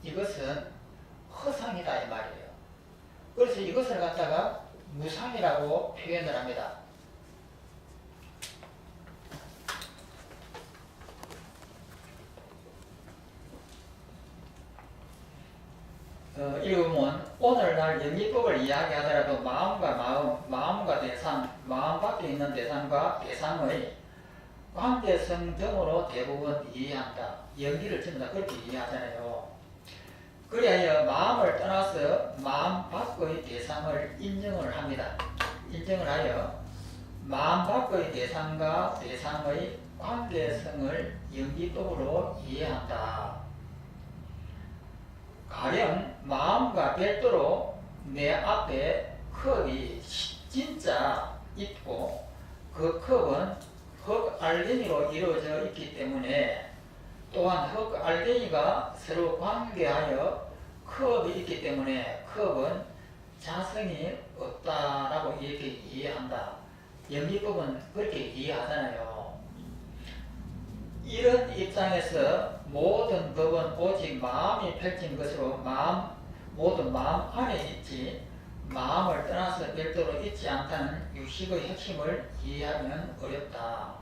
이것은 허상이다 이 말이에요. 그래서 이것을 갖다가 무상이라고 표현을 합니다. 읽으면 오늘날 영리법을 이야기하더라도 마음과 마음과 대상, 마음 밖에 있는 대상과 대상의 관계성 등으로 대부분 이해한다. 연기를 전부 다 그렇게 이해하잖아요. 그리하여 마음을 떠나서 마음 밖의 대상을 인정을 합니다. 인정을 하여 마음 밖의 대상과 대상의 관계성을 연기법으로 이해한다. 가령 마음과 별도로 내 앞에 컵이 진짜 있고 그 컵은 흙알갱이로 이루어져 있기 때문에 또한 흙알갱이가 서로 관계하여 컵이 있기 때문에 컵은 자성이 없다라고 이렇게 이해한다. 연기법은 그렇게 이해하잖아요. 이런 입장에서 모든 법은 오직 마음이 펼친 것으로 모든 마음 안에 있지 마음을 떠나서 별도로 있지 않다는 유식의 핵심을 이해하면 어렵다.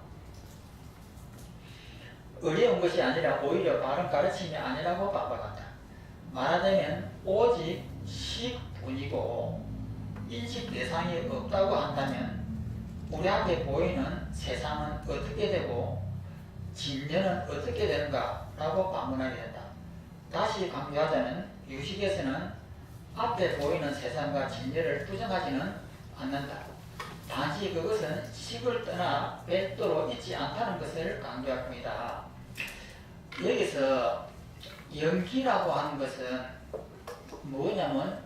어려운 것이 아니라 오히려 바른 가르침이 아니라고 반박한다. 말하자면 오직 식뿐이고 인식 대상이 없다고 한다면 우리 앞에 보이는 세상은 어떻게 되고 진리는 어떻게 되는가 라고 반문하게 된다. 다시 강조하자면 유식에서는 앞에 보이는 세상과 진리를 부정하지는 않는다. 단지 그것은 식을 떠나 별도로 있지 않다는 것을 강조할 뿐이다. 여기서 연기라고 하는 것은 뭐냐면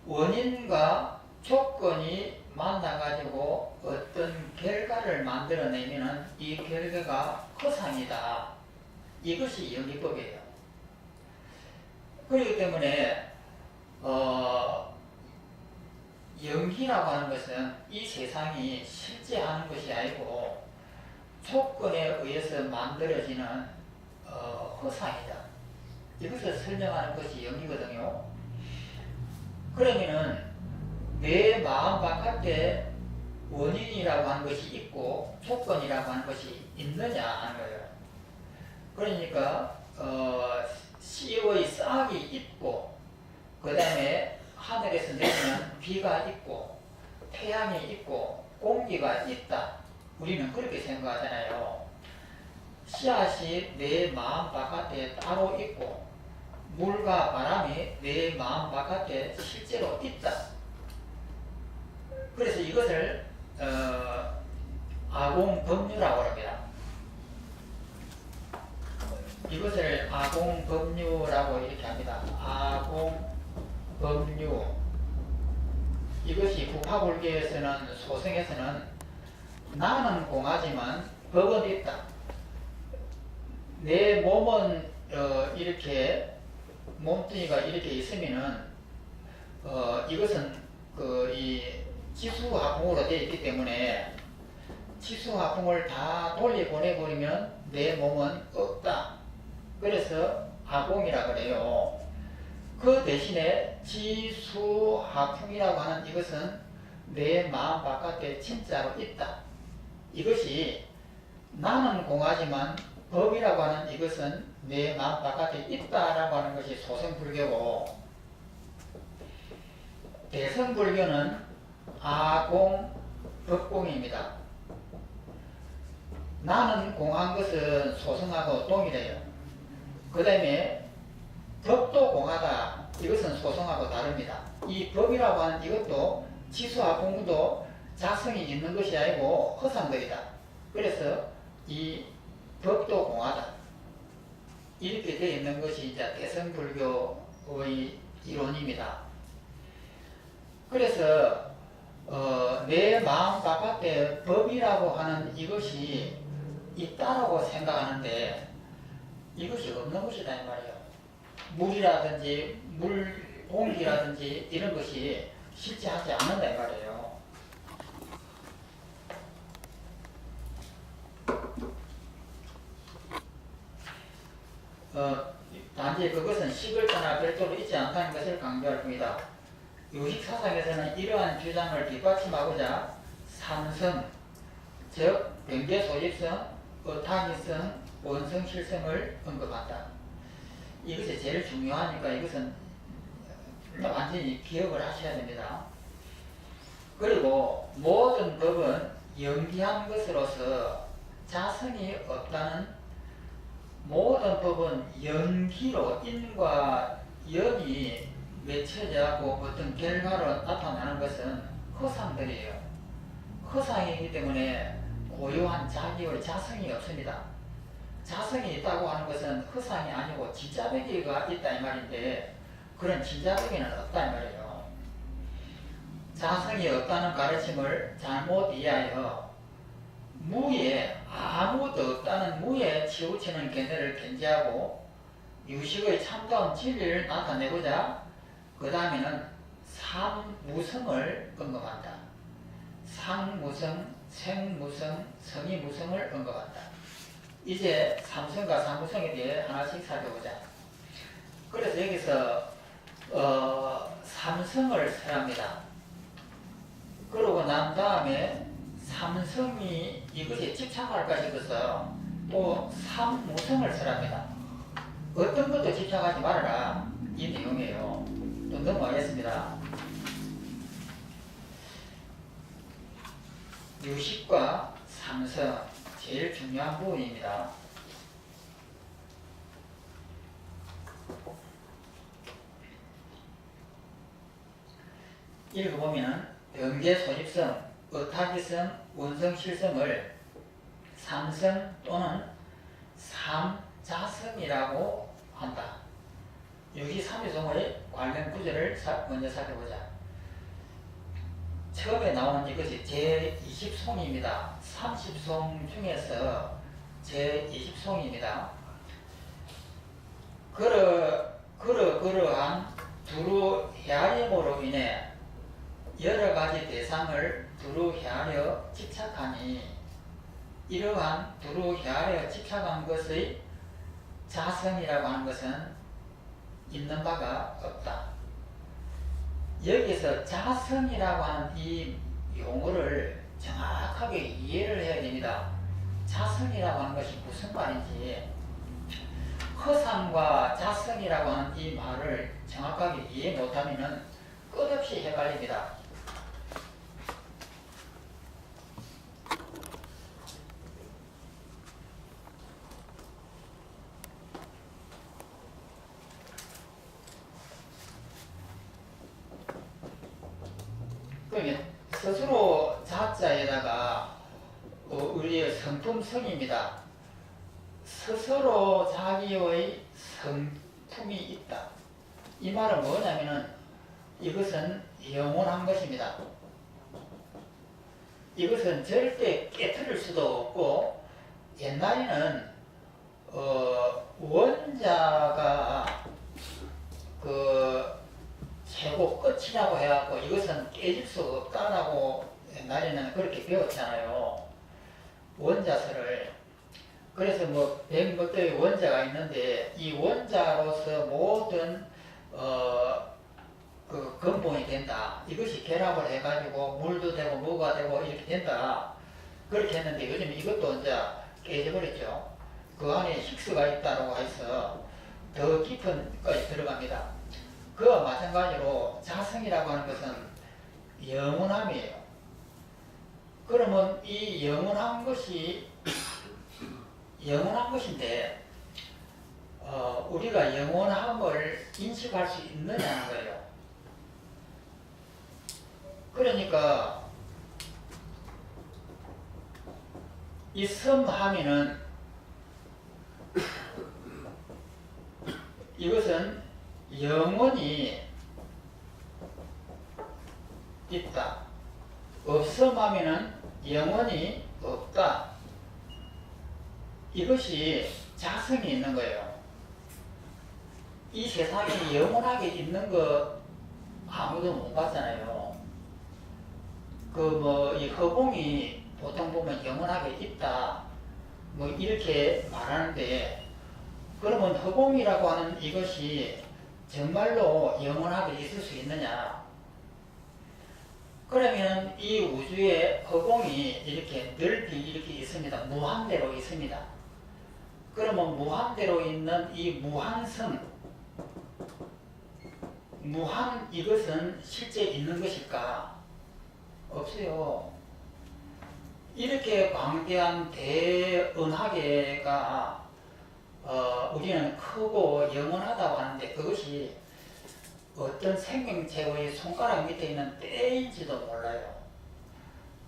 원인과 조건이 만나가지고 어떤 결과를 만들어내면 이 결과가 허상이다. 이것이 연기법이에요. 그렇기 때문에 연기라고 하는 것은 이 세상이 실제 하는 것이 아니고 조건에 의해서 만들어지는 허상이다. 이것을 설명하는 것이 연기거든요. 그러면은 내 마음 바깥에 원인이라고 하는 것이 있고 조건이라고 하는 것이 있느냐 하는 거예요. 그러니까 씨의 싹이 있고 그 다음에 하늘에서 내리는 비가 있고 태양이 있고 공기가 있다. 우리는 그렇게 생각하잖아요. 씨앗이 내 마음 바깥에 따로 있고 물과 바람이 내 마음 바깥에 실제로 있다. 그래서 이것을 아공법류라고 합니다. 이것을 아공법류라고 이렇게 합니다. 아공법류. 이것이 부파불교에서는 소승에서는 나는 공하지만 법은 있다. 내 몸은 이렇게 몸뚱이가 이렇게 있으면은 이것은 이 지수화풍으로 되어 있기 때문에 지수화풍을 다 돌려보내버리면 내 몸은 없다. 그래서 아공이라 그래요. 그 대신에 지수화풍이라고 하는 이것은 내 마음 바깥에 진짜로 있다. 이것이 나는 공하지만 법이라고 하는 이것은 내 마음 바깥에 있다라고 하는 것이 소승불교고, 대승불교는 아공, 법공입니다. 나는 공한 것은 소승하고 동일해요. 그 다음에 법도 공하다. 이것은 소승하고 다릅니다. 이 법이라고 하는 이것도 지수화풍도 자성이 있는 것이 아니고 허상들이다. 그래서 이 법도 공하다. 이렇게 되어 있는 것이 이제 대승불교의 이론입니다. 그래서 내 마음 바깥에 법이라고 하는 이것이 있다라고 생각하는데 이것이 없는 것이다 이 말이에요. 물이라든지 공기라든지 이런 것이 실제하지 않는다 이 말이에요. 단지 그것은 식을 떠나 별도로 있지 않다는 것을 강조할 뿐이다. 유식사상에서는 이러한 주장을 뒷받침하고자 삼성, 즉 변계 소집성, 어타기성, 원성실성을 언급한다. 이것이 제일 중요하니까 이것은 완전히 기억을 하셔야 됩니다. 그리고 모든 법은 영기한 것으로서 자성이 없다는, 모든 법은 영기로 인과 영이 맺혀져고 어떤 결과로 나타나는 것은 허상들이에요. 허상이기 때문에 고유한 자기의 자성이 없습니다. 자성이 있다고 하는 것은 허상이 아니고 진짜배기가 있다 이 말인데, 그런 진짜배기는 없다 이 말이에요. 자성이 없다는 가르침을 잘못 이해하여 무에, 아무것도 없다는 무에 치우치는 견해를 견지하고 유식의 참다운 진리를 나타내고자 그 다음에는 삼무성을 언급한다. 상무성, 생무성, 성의무성을 언급한다. 이제 삼성과 사무성에 대해 하나씩 살펴보자. 그래서 여기서 삼성을 설합니다. 그러고 난 다음에 삼성이 이것에 집착할까 싶어서 또 삼무성을 설합니다. 어떤 것도 집착하지 말아라, 이 내용이에요. 또 넘어가겠습니다. 유식과 삼성, 제일 중요한 부분입니다. 읽어보면 변계 소집성, 어타기성, 원성실성을 삼성 또는 삼자성이라고 한다. 유기삼유성의 관련 구절을 먼저 살펴보자. 처음에 나오는 이것이 제20송입니다. 30송 중에서 제20송입니다. 그러한 두루 헤아림으로 인해 여러가지 대상을 두루 헤아려 집착하니, 이러한 두루 헤아려 집착한 것의 자성이라고 하는 것은 있는 바가 없다. 여기서 자성이라고 하는 이 용어를 정확하게 이해를 해야 됩니다. 자성이라고 하는 것이 무슨 말인지, 허상과 자성이라고 하는 이 말을 정확하게 이해 못하면 끝없이 헷갈립니다. 그러면 스스로 자자에다가 우리의 성품성입니다. 스스로 자기의 성품이 있다. 이 말은 뭐냐면은 이것은 영원한 것입니다. 이것은 절대 깨트릴 수도 없고, 옛날에는 원자가 최고 끝이라고 해갖고 이것은 깨질 수 없다라고 옛날에는 그렇게 배웠잖아요. 원자설을. 그래서 뭐 100몇 개의 원자가 있는데 이 원자로서 모든 그 근본이 된다. 이것이 결합을 해가지고 물도 되고 뭐가 되고 이렇게 된다. 그렇게 했는데 요즘 이것도 이제 깨져버렸죠. 그 안에 힉스가 있다고 해서 더 깊은 것이 들어갑니다. 그와 마찬가지로 자성이라고 하는 것은 영원함이에요. 그러면 이 영원한 것인데 우리가 영원함을 인식할 수 있느냐는 거예요. 그러니까 이 섬함에는 이것은 영원히 있다. 없음하면은 영원히 없다. 이것이 자성이 있는 거예요. 이 세상에 영원하게 있는 거 아무도 못 봤잖아요. 이 허공이 보통 보면 영원하게 있다. 뭐 이렇게 말하는데, 그러면 허공이라고 하는 이것이 정말로 영원하게 있을 수 있느냐? 그러면 이 우주의 허공이 이렇게 넓이 이렇게 있습니다. 무한대로 있습니다. 그러면 무한대로 있는 이 무한성, 무한 이것은 실제 있는 것일까? 없어요. 이렇게 광대한 대은하계가 우리는 크고 영원하다고 하는데 그것이 어떤 생명체의 손가락 밑에 있는 때인지도 몰라요.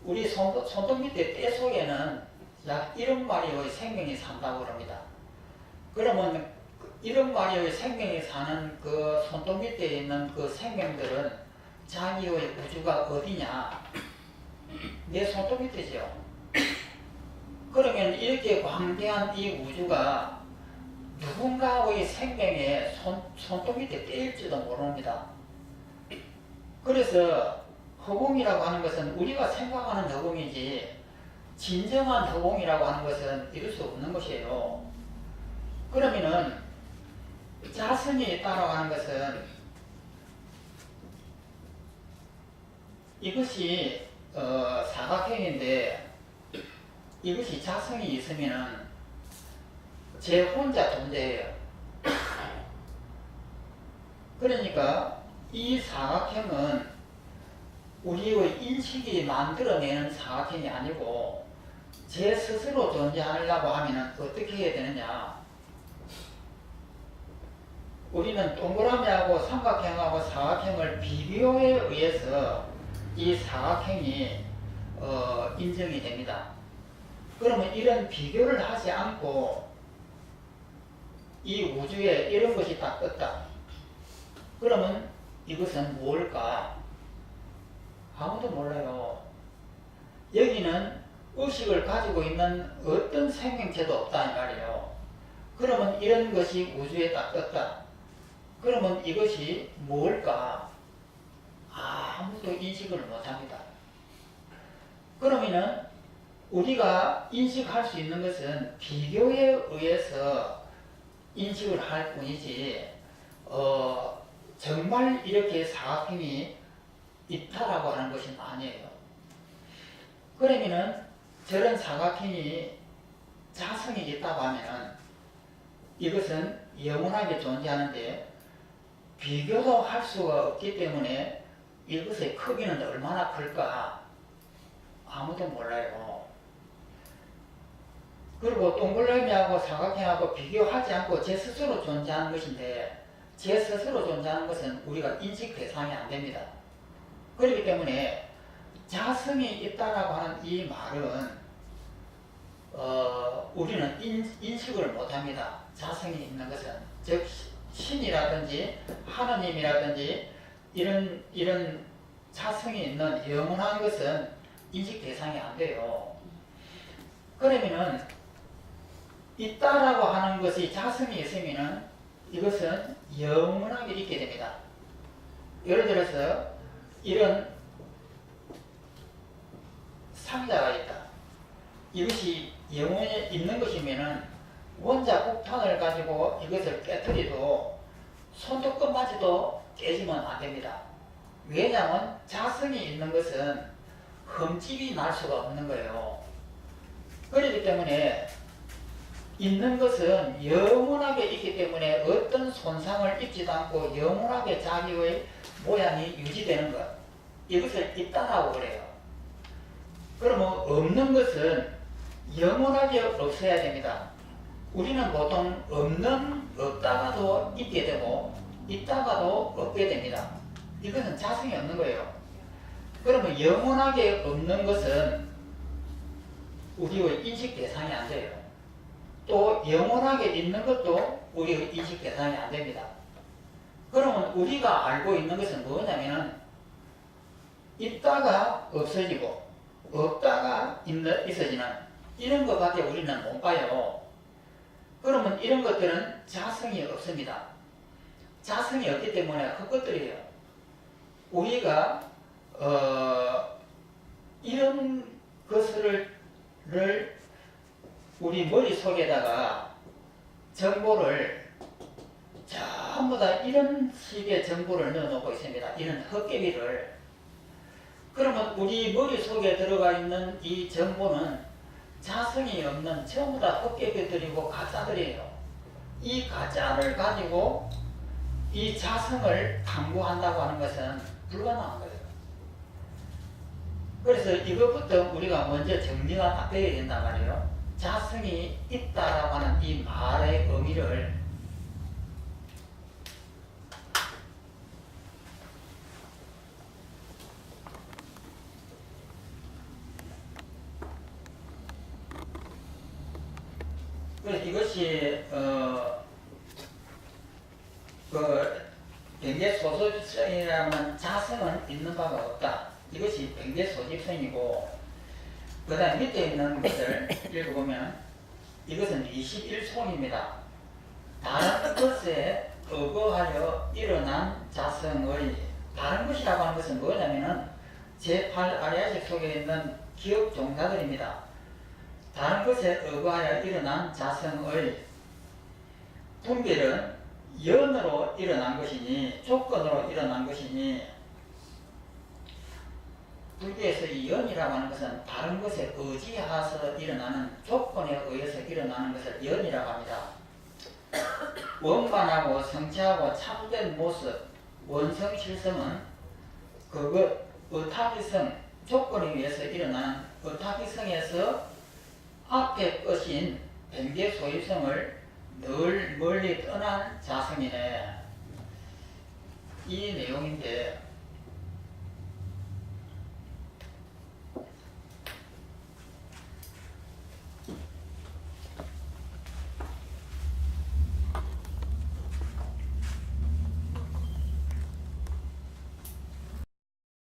우리 손톱 밑에 때 속에는 약 1억 마리의 생명이 산다고 합니다. 그러면 1억 마리의 생명이 사는 그 손톱 밑에 있는 그 생명들은 자기의 우주가 어디냐? 내 손톱 밑이죠. 그러면 이렇게 광대한 이 우주가 누군가의 생명의 손톱 밑에 떼일지도 모릅니다. 그래서 허공이라고 하는 것은 우리가 생각하는 허공이지 진정한 허공이라고 하는 것은 이룰 수 없는 것이에요. 그러면은 자성이 있다고 하는 것은 이것이 사각형인데 이것이 자성이 있으면은 제 혼자 존재해요. 그러니까 이 사각형은 우리의 인식이 만들어내는 사각형이 아니고 제 스스로 존재하려고 하면 어떻게 해야 되느냐? 우리는 동그라미하고 삼각형하고 사각형을 비교에 의해서 이 사각형이 인정이 됩니다. 그러면 이런 비교를 하지 않고 이 우주에 이런 것이 딱 떴다. 그러면 이것은 뭘까? 아무도 몰라요. 여기는 의식을 가지고 있는 어떤 생명체도 없다 이 말이에요. 그러면 이런 것이 우주에 딱 떴다. 그러면 이것이 뭘까? 아무도 인식을 못합니다. 그러면은 우리가 인식할 수 있는 것은 비교에 의해서 인식을 할 뿐이지 정말 이렇게 사각형이 있다라고 하는 것은 아니에요. 그러면은 저런 사각형이 자성이 있다고 하면은 이것은 영원하게 존재하는데 비교도 할 수가 없기 때문에 이것의 크기는 얼마나 클까 아무도 몰라요. 그리고 동그라미하고 사각형하고 비교하지 않고 제 스스로 존재하는 것인데 제 스스로 존재하는 것은 우리가 인식 대상이 안 됩니다. 그렇기 때문에 자성이 있다라고 하는 이 말은 우리는 인식을 못합니다. 자성이 있는 것은 즉 신이라든지 하나님이라든지 이런 자성이 있는 영원한 것은 인식 대상이 안 돼요. 그러면은 있다라고 하는 것이 자성이 있으면은 이것은 영원하게 있게 됩니다. 예를 들어서 이런 상자가 있다. 이것이 영원히 있는 것이면은 원자 폭탄을 가지고 이것을 깨뜨려도 손톱끝마저도 깨지면 안 됩니다. 왜냐하면 자성이 있는 것은 흠집이 날 수가 없는 거예요. 그렇기 때문에 있는 것은 영원하게 있기 때문에 어떤 손상을 입지도 않고 영원하게 자기의 모양이 유지되는 것, 이것을 있다라고 그래요. 그러면 없는 것은 영원하게 없어야 됩니다. 우리는 보통 없다가도 있게 되고 있다가도 없게 됩니다. 이것은 자성이 없는 거예요. 그러면 영원하게 없는 것은 우리의 인식 대상이 안 돼요. 또 영원하게 있는 것도 우리의 인식 대상이 안 됩니다. 그러면 우리가 알고 있는 것은 뭐냐면은 있다가 없어지고 없다가 있어지는 이런 것밖에 우리는 못 봐요. 그러면 이런 것들은 자성이 없습니다. 자성이 없기 때문에 헛것들이에요. 우리가 이런 것을 우리 머릿속에다가 정보를 전부 다 이런 식의 정보를 넣어놓고 있습니다. 이런 헛개비를. 그러면 우리 머릿속에 들어가 있는 이 정보는 자성이 없는 전부 다 헛개비들이고 가짜들이에요. 이 가짜를 가지고 이 자성을 탐구한다고 하는 것은 불가능한 거예요. 그래서 이것부터 우리가 먼저 정리가 딱 되어야 된단 말이에요. 자성이 있다라고 하는 이 말의 의미를 그래서 이것이 병제소집성이라는 자성은 있는 바가 없다. 이것이 병제소집성이고, 그 다음 밑에 있는 것을 읽어보면 이것은 21송입니다. 다른 것에 의거하여 일어난 자성의, 다른 것이라고 하는 것은 뭐냐면은 제8아리아식 속에 있는 기업 종사들입니다. 다른 것에 의거하여 일어난 자성의 분별은 연으로 일어난 것이니 조건으로 일어난 것이니, 불교에서 이 연이라고 하는 것은 다른 것에 의지해서 일어나는, 조건에 의해서 일어나는 것을 연이라고 합니다. 원만하고 성취하고 참된 모습, 원성실성은 그것, 의탁이성, 조건에 의해서 일어나는 의탁이성에서 앞에 것인 병제소유성을 늘 멀리 떠난 자성이네. 이 내용인데,